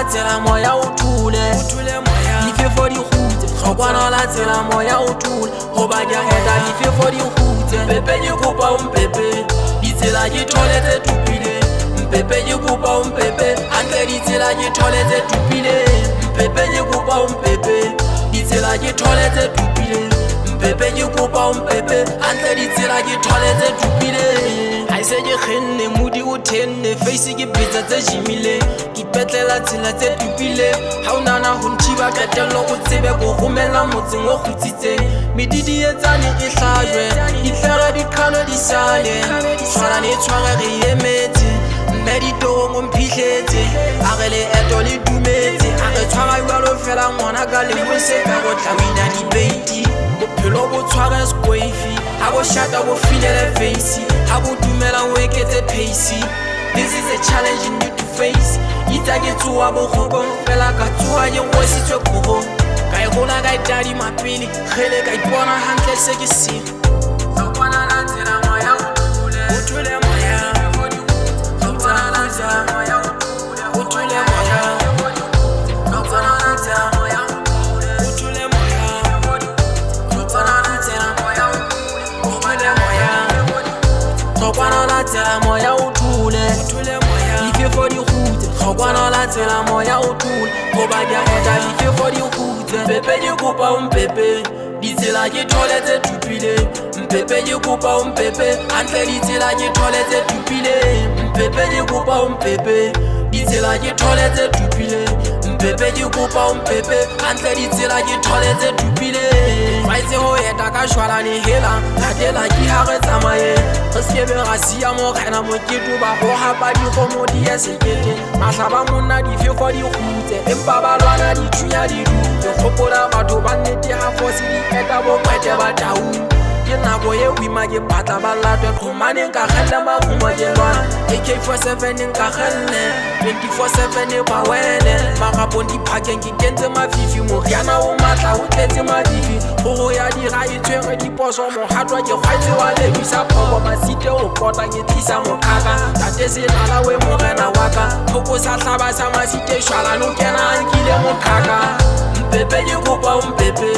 Tsela moya o thule dife for dikgutse tlhokwana la tsela moya o thule goba di heta dife for dikgutse mpepe ke kopa o mpepe ditsela ke thole tse tupile mpepe ke kopa o mpepe hantle ditsela ke thole tse tupile mpepe ke kopa o mpepe ditsela ke thole tse tupile mpepe ke kopa o mpepe hantle ditsela ke thole tse tupile ha ise ke kgenne modi o thenne face ke betsa tse jimile petlela tsela tse tupile ha o nana ho nthiba qetello o tsebe go romela motseng o khutsitseng medidi etsane e hlajwe ditlhare di khano di sale tshwana ne tshware re emetse mme ditong o mphihletse a re le eto le dumetse a re tshwara jwalo fela ngwana ka le mose ka go tlamina dibeiti bophelo bo tshware squafi ha bo shata bo filele face ha bo dumela o eketse pace. This is a challenge you need to face. Itake tsuwa bogogo fela ka tsuwa ye ngwesitswe kogo ka e gola ka itadi mapili khele ka ipona hantle se ke se sokwana la tsela moya o thule moya sokwana la tsela moya o thule moya sokwana la tsela moya o thule moya sokwana la tsela moya o thule moya sokwana la tsela moya o thule dife for dikgutse tlhokwana la tsela moya o thule goba di heta dife for dikgutse mpepe ke kopa o mpepe ditsela ke thole tse tupile mpepe ke kopa o mpepe hantle ditsela ke thole tse tupile mpepe ke kopa o mpepe ditsela ke thole tse tupile mpepe ke kopa o mpepe hantle ditsela ke thole tse tupile fa itse ho eta ka shwala ne hela latela ki ha re tsamaye re skebe ga sia mo khana mo ketu ba go hapa di gomo di ya sekete mahlaba monna di fe for di khutse empa ba lwana di thunya di du gopola batho ba nnete ha fosi di eta bo kwete ba tau ke nako ye wima ke patla ba latwe khomane ka khella ma khoma ke lwana AK47 nka khelle 24/7 ba wele magapo di phakeng ke kentse mafifi mo riana o matla o tletse mafifi go ya di ga itshwere di poso mo hatwa ke khwaitse wa le bisa phoko masite o kota ke tlisa mo khaka tate se nala we mo rena waka phoko sa hlaba sa masite shwala no kena ankile mo khaka mpepe ke kopa o mpepe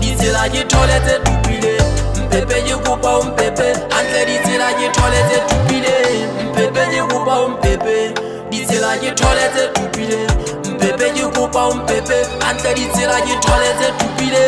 ditsela ke thole tse tupile mpepe ke kopa o mpepe hantle ditsela ke thole tse tupile mpepe ke kopa o mpepe ditsela ke thole tse tupile mpepe ke kopa o mpepe hantle ditsela ke thole tse tupile